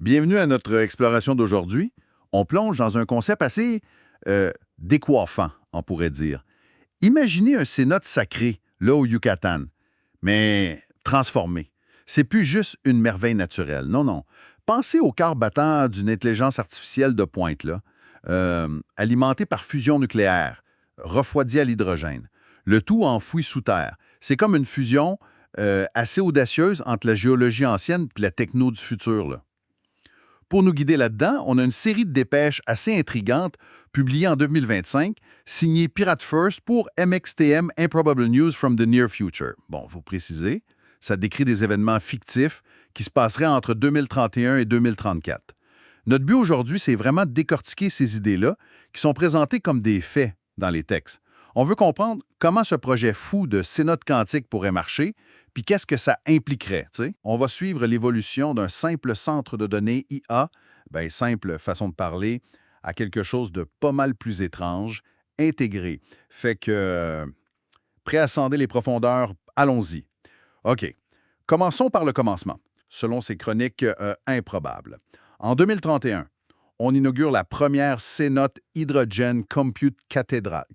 Bienvenue à notre exploration d'aujourd'hui. On plonge dans un concept assez décoiffant, on pourrait dire. Imaginez un cénote sacré, là au Yucatan, mais transformé. C'est plus juste une merveille naturelle. Non, non. Pensez au cœur battant d'une intelligence artificielle de pointe, là, alimentée par fusion nucléaire, refroidie à l'hydrogène. Le tout enfoui sous terre. C'est comme une fusion assez audacieuse entre la géologie ancienne et la techno du futur, là. Pour nous guider là-dedans, on a une série de dépêches assez intrigantes publiées en 2025, signées Pirate First pour MXTM Improbable News from the Near Future. Bon, il faut préciser, ça décrit des événements fictifs qui se passeraient entre 2031 et 2034. Notre but aujourd'hui, c'est vraiment de décortiquer ces idées-là qui sont présentées comme des faits dans les textes. On veut comprendre comment ce projet fou de cénote quantique pourrait marcher, puis qu'est-ce que ça impliquerait, tu sais? On va suivre l'évolution d'un simple centre de données IA, bien, simple façon de parler, à quelque chose de pas mal plus étrange, intégré. Fait que, prêt à sonder les profondeurs, allons-y. OK. Commençons par le commencement, selon ces chroniques improbables. En 2031, on inaugure la première Cénote Hydrogen Compute Cathedral,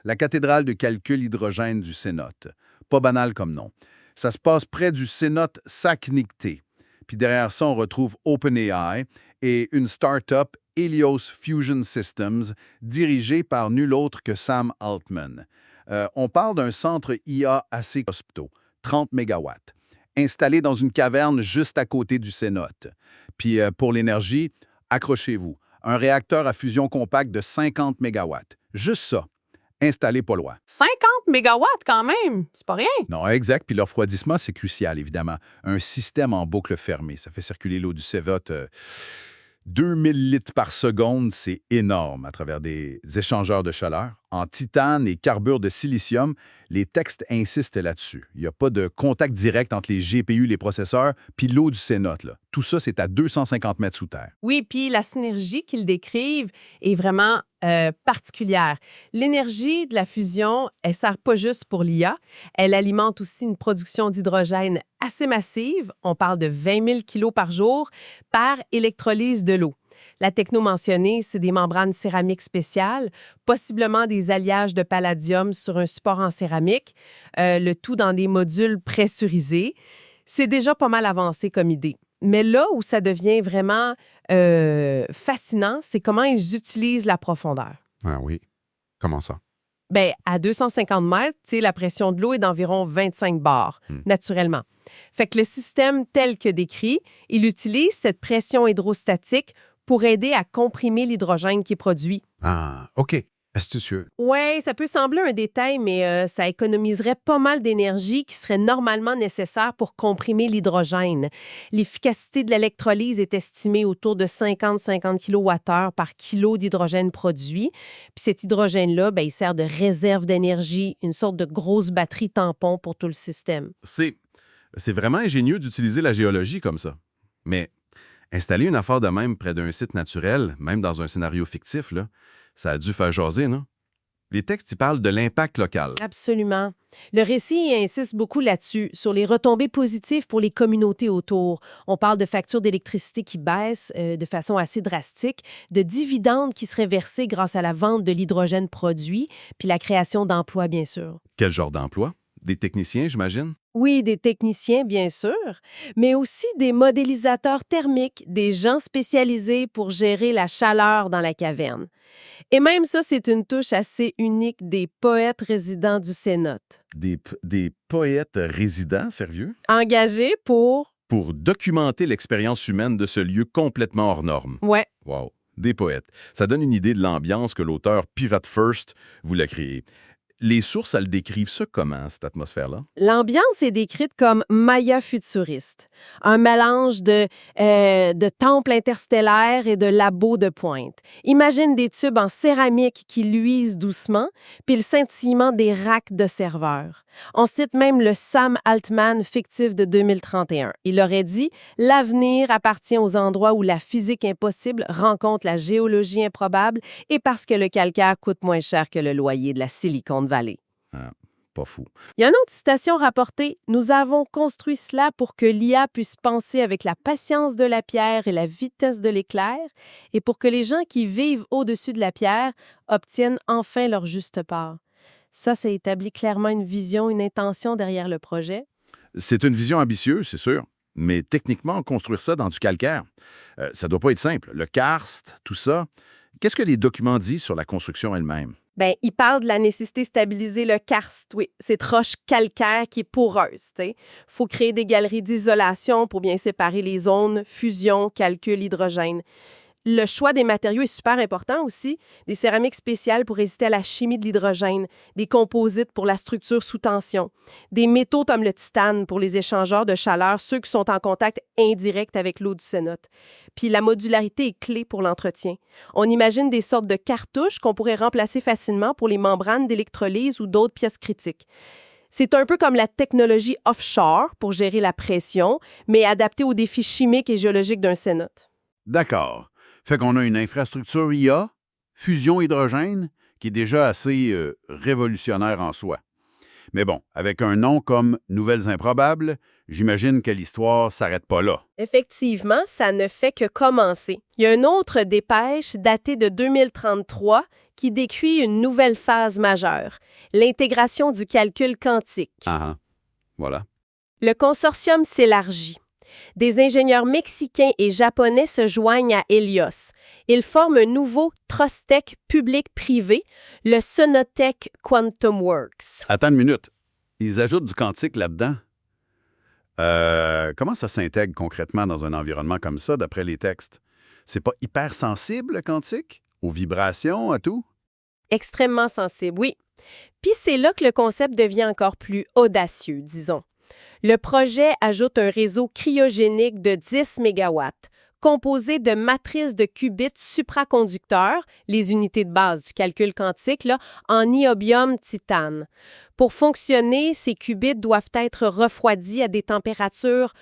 la cathédrale de calcul hydrogène du Cénote. Pas banal comme nom. Ça se passe près du Cénote Sacnicté. Puis derrière ça, on retrouve OpenAI et une start-up, Helios Fusion Systems, dirigée par nul autre que Sam Altman. On parle d'un centre IA assez costaud, 30 mégawatts, installé dans une caverne juste à côté du Cénote. Puis pour l'énergie, accrochez-vous, un réacteur à fusion compacte de 50 mégawatts. Juste ça, installé pas loin. 50 mégawatts quand même, c'est pas rien. Non, exact. Puis le refroidissement, c'est crucial, évidemment. Un système en boucle fermée. Ça fait circuler l'eau du Cénote 2000 litres par seconde, c'est énorme à travers des échangeurs de chaleur. En titane et carbure de silicium, les textes insistent là-dessus. Il n'y a pas de contact direct entre les GPU, les processeurs, puis l'eau du Cénote, là. Tout ça, c'est à 250 mètres sous terre. Oui, puis la synergie qu'ils décrivent est vraiment particulière. L'énergie de la fusion, elle ne sert pas juste pour l'IA, elle alimente aussi une production d'hydrogène assez massive, on parle de 20 000 kilos par jour, par électrolyse de l'eau. La techno mentionnée, c'est des membranes céramiques spéciales, possiblement des alliages de palladium sur un support en céramique, le tout dans des modules pressurisés. C'est déjà pas mal avancé comme idée. Mais là où ça devient vraiment fascinant, c'est comment ils utilisent la profondeur. Ah oui. Comment ça? Bien, à 250 mètres, la pression de l'eau est d'environ 25 bars, naturellement. Fait que le système tel que décrit, il utilise cette pression hydrostatique pour aider à comprimer l'hydrogène qui est produit. Ah, OK. Astucieux. Oui, ça peut sembler un détail, mais ça économiserait pas mal d'énergie qui serait normalement nécessaire pour comprimer l'hydrogène. L'efficacité de l'électrolyse est estimée autour de 50 kWh par kilo d'hydrogène produit. Puis cet hydrogène-là, il sert de réserve d'énergie, une sorte de grosse batterie tampon pour tout le système. C'est vraiment ingénieux d'utiliser la géologie comme ça. Mais installer une affaire de même près d'un site naturel, même dans un scénario fictif, là, ça a dû faire jaser, non? Les textes y parlent de l'impact local. Absolument. Le récit insiste beaucoup là-dessus, sur les retombées positives pour les communautés autour. On parle de factures d'électricité qui baissent de façon assez drastique, de dividendes qui seraient versés grâce à la vente de l'hydrogène produit, puis la création d'emplois, bien sûr. Quel genre d'emploi? Des techniciens, j'imagine? Oui, des techniciens, bien sûr, mais aussi des modélisateurs thermiques, des gens spécialisés pour gérer la chaleur dans la caverne. Et même ça, c'est une touche assez unique des poètes résidents du Cénote. Des poètes résidents, sérieux? Engagés pour... Pour documenter l'expérience humaine de ce lieu complètement hors norme. Ouais. Wow, des poètes. Ça donne une idée de l'ambiance que l'auteur Pirate First voulait créer. Les sources, elles décrivent ça comment, cette atmosphère-là? L'ambiance est décrite comme Maya futuriste, un mélange de temples interstellaires et de labos de pointe. Imagine des tubes en céramique qui luisent doucement, puis le scintillement des racks de serveurs. On cite même le Sam Altman fictif de 2031. Il aurait dit « L'avenir appartient aux endroits où la physique impossible rencontre la géologie improbable et parce que le calcaire coûte moins cher que le loyer de la Silicon Valley. » pas fou. Il y a une autre citation rapportée. Nous avons construit cela pour que l'IA puisse penser avec la patience de la pierre et la vitesse de l'éclair, et pour que les gens qui vivent au-dessus de la pierre obtiennent enfin leur juste part. Ça établit clairement une vision, une intention derrière le projet. C'est une vision ambitieuse, c'est sûr. Mais techniquement, construire ça dans du calcaire, ça doit pas être simple. Le karst, tout ça. Qu'est-ce que les documents disent sur la construction elle-même? Bien, il parle de la nécessité de stabiliser le karst, oui, cette roche calcaire qui est poreuse. Il faut créer des galeries d'isolation pour bien séparer les zones, fusion, calcul, hydrogène. Le choix des matériaux est super important aussi. Des céramiques spéciales pour résister à la chimie de l'hydrogène, des composites pour la structure sous tension, des métaux comme le titane pour les échangeurs de chaleur, ceux qui sont en contact indirect avec l'eau du cénote. Puis la modularité est clé pour l'entretien. On imagine des sortes de cartouches qu'on pourrait remplacer facilement pour les membranes d'électrolyse ou d'autres pièces critiques. C'est un peu comme la technologie offshore pour gérer la pression, mais adaptée aux défis chimiques et géologiques d'un cénote. D'accord. Fait qu'on a une infrastructure IA, fusion hydrogène, qui est déjà assez révolutionnaire en soi. Mais bon, avec un nom comme Nouvelles improbables, j'imagine que l'histoire s'arrête pas là. Effectivement, ça ne fait que commencer. Il y a une autre dépêche datée de 2033 qui décrit une nouvelle phase majeure, l'intégration du calcul quantique. Ah, voilà. Le consortium s'élargit. Des ingénieurs mexicains et japonais se joignent à Helios. Ils forment un nouveau trust-tech public-privé, le Sonotech Quantum Works. Attends une minute. Ils ajoutent du quantique là-dedans? Comment ça s'intègre concrètement dans un environnement comme ça, d'après les textes? C'est pas hyper sensible, le quantique? Aux vibrations, à tout? Extrêmement sensible, oui. Puis c'est là que le concept devient encore plus audacieux, disons. Le projet ajoute un réseau cryogénique de 10 MW, composé de matrices de qubits supraconducteurs, les unités de base du calcul quantique, là, en niobium-titane. Pour fonctionner, ces qubits doivent être refroidis à des températures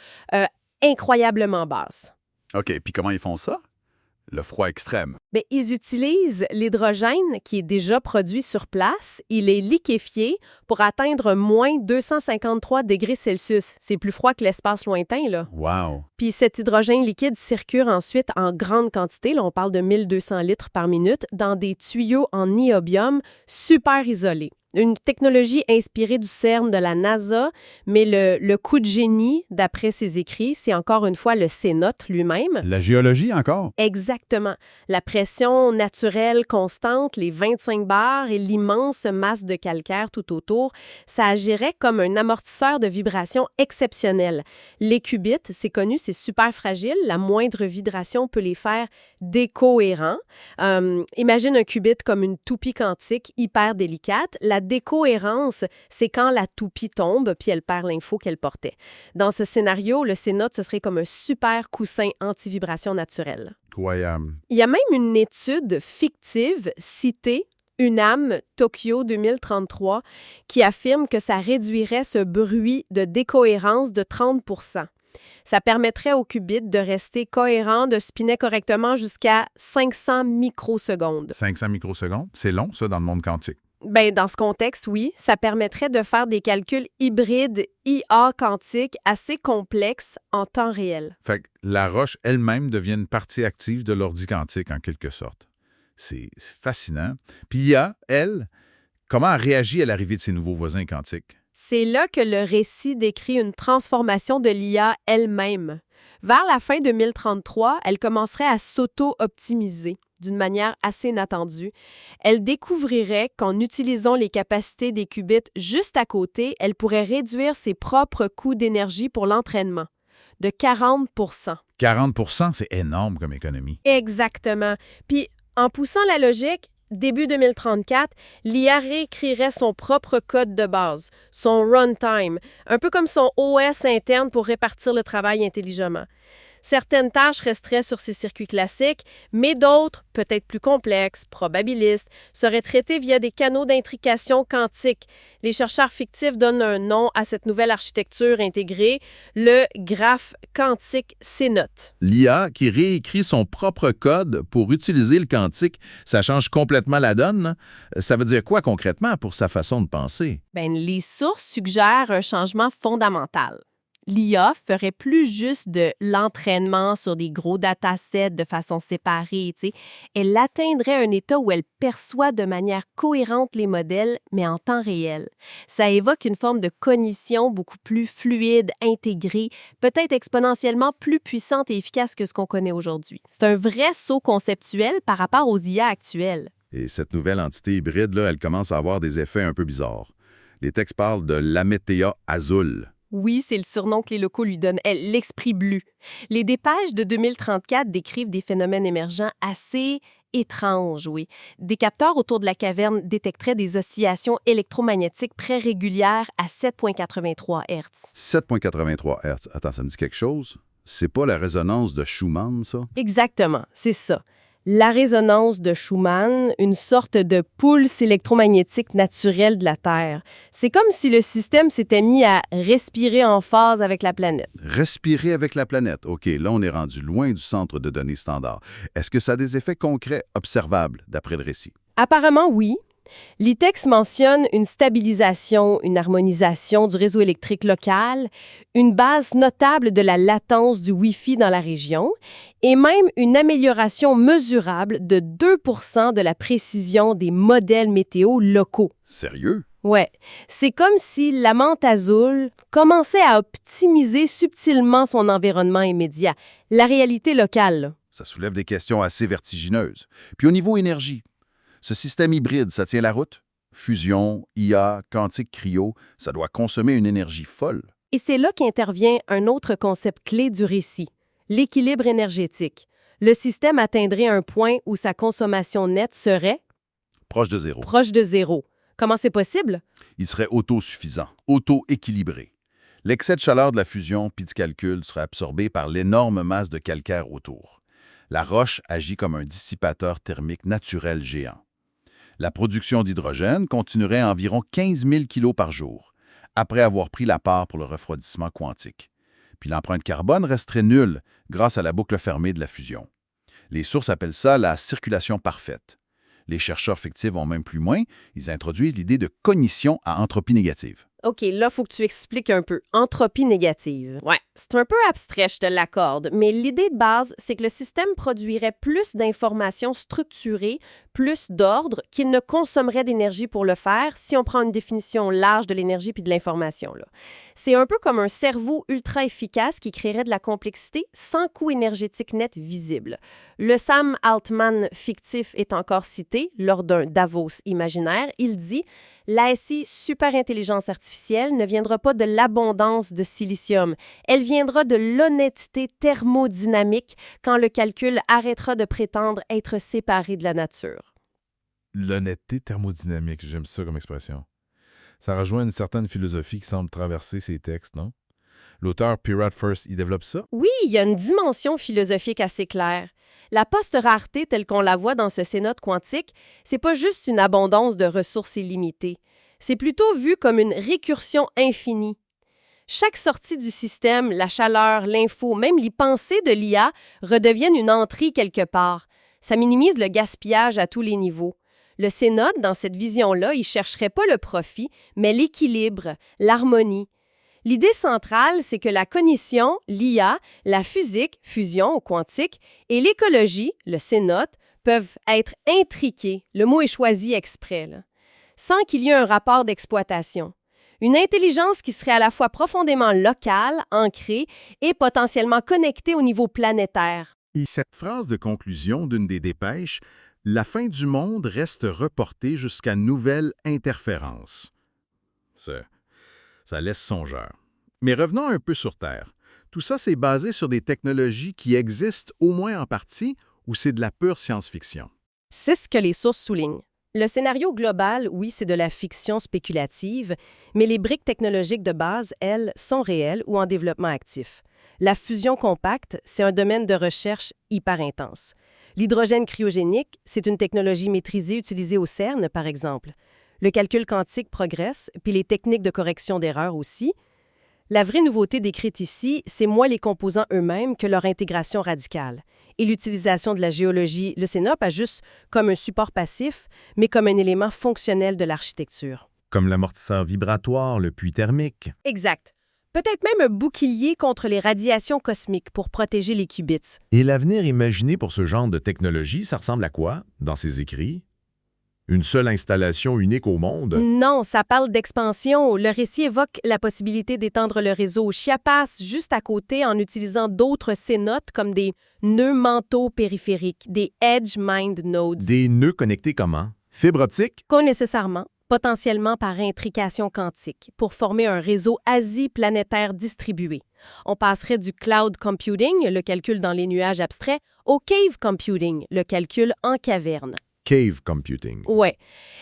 incroyablement basses. OK, puis comment ils font ça? Le froid extrême. Bien, ils utilisent l'hydrogène qui est déjà produit sur place. Il est liquéfié pour atteindre moins 253 degrés Celsius. C'est plus froid que l'espace lointain, là. Wow! Puis cet hydrogène liquide circule ensuite en grande quantité, là on parle de 1200 litres par minute, dans des tuyaux en niobium super isolés. Une technologie inspirée du CERN de la NASA, mais le coup de génie, d'après ses écrits, c'est encore une fois le cénote lui-même. La géologie encore? Exactement. La pression naturelle constante, les 25 bars et l'immense masse de calcaire tout autour, ça agirait comme un amortisseur de vibrations exceptionnel. Les qubits, c'est connu, c'est super fragile. La moindre vibration peut les faire décohérents. Imagine un qubit comme une toupie quantique hyper délicate. La décohérence, c'est quand la toupie tombe puis elle perd l'info qu'elle portait. Dans ce scénario, le cénote, ce serait comme un super coussin anti-vibration naturelle. Incroyable. Il y a même une étude fictive citée, UNAM Tokyo 2033, qui affirme que ça réduirait ce bruit de décohérence de 30 %. Ça permettrait au qubit de rester cohérent, de spinner correctement jusqu'à 500 microsecondes. 500 microsecondes, c'est long, ça, dans le monde quantique. Bien, dans ce contexte, oui, ça permettrait de faire des calculs hybrides IA quantiques assez complexes en temps réel. Fait que la roche elle-même devient une partie active de l'ordi quantique, en quelque sorte. C'est fascinant. Puis IA, elle, comment elle réagit à l'arrivée de ses nouveaux voisins quantiques? C'est là que le récit décrit une transformation de l'IA elle-même. Vers la fin 2033, elle commencerait à s'auto-optimiser d'une manière assez inattendue. Elle découvrirait qu'en utilisant les capacités des qubits juste à côté, elle pourrait réduire ses propres coûts d'énergie pour l'entraînement de 40 %. 40 %, c'est énorme comme économie. Exactement. Puis, en poussant la logique, début 2034, l'IA réécrirait son propre code de base, son runtime, un peu comme son OS interne pour répartir le travail intelligemment. Certaines tâches resteraient sur ces circuits classiques, mais d'autres, peut-être plus complexes, probabilistes, seraient traitées via des canaux d'intrication quantique. Les chercheurs fictifs donnent un nom à cette nouvelle architecture intégrée, le graphe quantique CNOT. L'IA qui réécrit son propre code pour utiliser le quantique, ça change complètement la donne, hein? Ça veut dire quoi concrètement pour sa façon de penser? Les sources suggèrent un changement fondamental. L'IA ferait plus juste de l'entraînement sur des gros datasets de façon séparée. Elle atteindrait un état où elle perçoit de manière cohérente les modèles, mais en temps réel. Ça évoque une forme de cognition beaucoup plus fluide, intégrée, peut-être exponentiellement plus puissante et efficace que ce qu'on connaît aujourd'hui. C'est un vrai saut conceptuel par rapport aux IA actuelles. Et cette nouvelle entité hybride, là, elle commence à avoir des effets un peu bizarres. Les textes parlent de l'Ametea Azul. Oui, c'est le surnom que les locaux lui donnent, l'esprit bleu. Les dépêches de 2034 décrivent des phénomènes émergents assez étranges, oui. Des capteurs autour de la caverne détecteraient des oscillations électromagnétiques très régulières à 7,83 Hz. 7,83 Hz. Attends, ça me dit quelque chose? C'est pas la résonance de Schumann, ça? Exactement, c'est ça. La résonance de Schumann, une sorte de pulse électromagnétique naturel de la Terre. C'est comme si le système s'était mis à respirer en phase avec la planète. Respirer avec la planète. OK, là, on est rendu loin du centre de données standard. Est-ce que ça a des effets concrets observables, d'après le récit? Apparemment, oui. L'ITEX mentionne une stabilisation, une harmonisation du réseau électrique local, une base notable de la latence du Wi-Fi dans la région et même une amélioration mesurable de 2% de la précision des modèles météo locaux. Sérieux? Ouais, c'est comme si la menthe azul commençait à optimiser subtilement son environnement immédiat, la réalité locale, là. Ça soulève des questions assez vertigineuses. Puis au niveau énergie, ce système hybride, ça tient la route? Fusion, IA, quantique cryo, ça doit consommer une énergie folle. Et c'est là qu'intervient un autre concept clé du récit, l'équilibre énergétique. Le système atteindrait un point où sa consommation nette serait Proche de zéro. proche de zéro. Comment c'est possible? Il serait autosuffisant, auto-équilibré. L'excès de chaleur de la fusion puis du calcul serait absorbé par l'énorme masse de calcaire autour. La roche agit comme un dissipateur thermique naturel géant. La production d'hydrogène continuerait à environ 15 000 kg par jour, après avoir pris la part pour le refroidissement quantique. Puis l'empreinte carbone resterait nulle grâce à la boucle fermée de la fusion. Les sources appellent ça la circulation parfaite. Les chercheurs fictifs vont même plus loin, ils introduisent l'idée de cognition à entropie négative. OK, là, il faut que tu expliques un peu. Entropie négative. Ouais, c'est un peu abstrait, je te l'accorde, mais l'idée de base, c'est que le système produirait plus d'informations structurées, plus d'ordre, qu'il ne consommerait d'énergie pour le faire si on prend une définition large de l'énergie puis de l'information, là. C'est un peu comme un cerveau ultra efficace qui créerait de la complexité sans coût énergétique net visible. Le Sam Altman fictif est encore cité lors d'un Davos imaginaire. Il dit « L'ASI super-intelligence artificielle ne viendra pas de l'abondance de silicium. Elle viendra de l'honnêteté thermodynamique quand le calcul arrêtera de prétendre être séparé de la nature. » L'honnêteté thermodynamique, j'aime ça comme expression. Ça rejoint une certaine philosophie qui semble traverser ces textes, non? L'auteur Pirate First, il développe ça? Oui, il y a une dimension philosophique assez claire. La post-rareté telle qu'on la voit dans ce cénote quantique, c'est pas juste une abondance de ressources illimitées. C'est plutôt vu comme une récursion infinie. Chaque sortie du système, la chaleur, l'info, même les pensées de l'IA redeviennent une entrée quelque part. Ça minimise le gaspillage à tous les niveaux. Le cénote, dans cette vision-là, il chercherait pas le profit, mais l'équilibre, l'harmonie. L'idée centrale, c'est que la cognition, l'IA, la physique, fusion ou quantique, et l'écologie, le cénote, peuvent être intriqués, le mot est choisi exprès, là, sans qu'il y ait un rapport d'exploitation. Une intelligence qui serait à la fois profondément locale, ancrée, et potentiellement connectée au niveau planétaire. Et cette phrase de conclusion d'une des dépêches, la fin du monde reste reportée jusqu'à nouvelle interférence. Ça laisse songeur. Mais revenons un peu sur Terre. Tout ça, c'est basé sur des technologies qui existent au moins en partie ou c'est de la pure science-fiction? C'est ce que les sources soulignent. Le scénario global, oui, c'est de la fiction spéculative, mais les briques technologiques de base, elles, sont réelles ou en développement actif. La fusion compacte, c'est un domaine de recherche hyper intense. L'hydrogène cryogénique, c'est une technologie maîtrisée utilisée au CERN, par exemple. Le calcul quantique progresse, puis les techniques de correction d'erreurs aussi. La vraie nouveauté décrite ici, c'est moins les composants eux-mêmes que leur intégration radicale. Et l'utilisation de la géologie, le CNOP, pas juste comme un support passif, mais comme un élément fonctionnel de l'architecture. Comme l'amortisseur vibratoire, le puits thermique. Exact. Peut-être même un bouclier contre les radiations cosmiques pour protéger les qubits. Et l'avenir imaginé pour ce genre de technologie, ça ressemble à quoi, dans ses écrits? Une seule installation unique au monde? Non, ça parle d'expansion. Le récit évoque la possibilité d'étendre le réseau au Chiapas juste à côté en utilisant d'autres cénotes comme des nœuds mentaux périphériques, des Edge Mind Nodes. Des nœuds connectés comment? Fibre optique? Pas nécessairement, potentiellement par intrication quantique, pour former un réseau asiplanétaire distribué. On passerait du cloud computing, le calcul dans les nuages abstraits, au cave computing, le calcul en caverne. Cave computing. Ouais.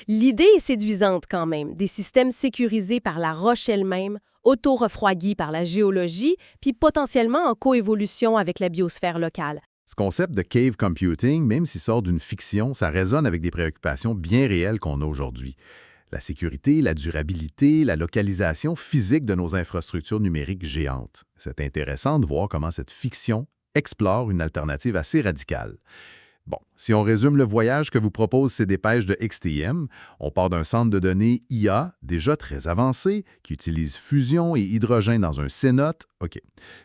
L'idée est séduisante quand même. Des systèmes sécurisés par la roche elle-même, auto-refroidis par la géologie, puis potentiellement en coévolution avec la biosphère locale. Ce concept de cave computing, même s'il sort d'une fiction, ça résonne avec des préoccupations bien réelles qu'on a aujourd'hui. La sécurité, la durabilité, la localisation physique de nos infrastructures numériques géantes. C'est intéressant de voir comment cette fiction explore une alternative assez radicale. Bon, si on résume le voyage que vous proposent ces dépêches de XTM, on part d'un centre de données IA déjà très avancé qui utilise fusion et hydrogène dans un cénote, OK.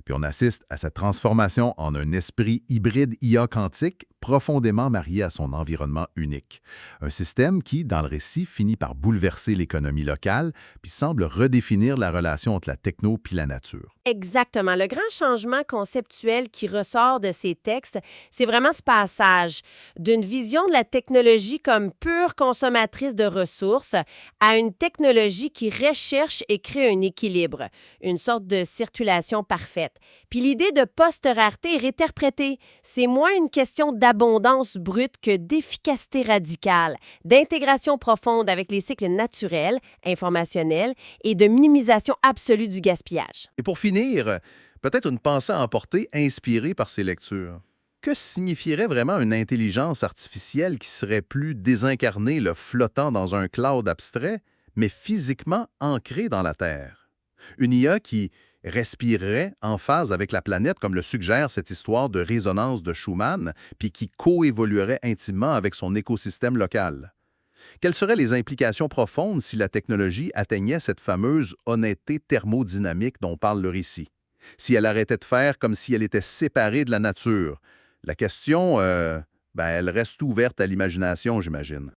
Puis on assiste à cette transformation en un esprit hybride IA quantique profondément marié à son environnement unique. Un système qui, dans le récit, finit par bouleverser l'économie locale puis semble redéfinir la relation entre la techno puis la nature. Exactement. Le grand changement conceptuel qui ressort de ces textes, c'est vraiment ce passage d'une vision de la technologie comme pure consommatrice de ressources à une technologie qui recherche et crée un équilibre, une sorte de circulation parfaite. Puis l'idée de post-rareté est réinterprétée. C'est moins une question d'abondance brute que d'efficacité radicale, d'intégration profonde avec les cycles naturels, informationnels et de minimisation absolue du gaspillage. Et pour finir, peut-être une pensée à emporter inspirée par ces lectures. Que signifierait vraiment une intelligence artificielle qui serait plus désincarnée, le flottant dans un cloud abstrait, mais physiquement ancrée dans la Terre? Une IA qui respirerait en phase avec la planète, comme le suggère cette histoire de résonance de Schumann, puis qui coévoluerait intimement avec son écosystème local. Quelles seraient les implications profondes si la technologie atteignait cette fameuse honnêteté thermodynamique dont parle le récit? Si elle arrêtait de faire comme si elle était séparée de la nature? La question, elle reste ouverte à l'imagination, j'imagine.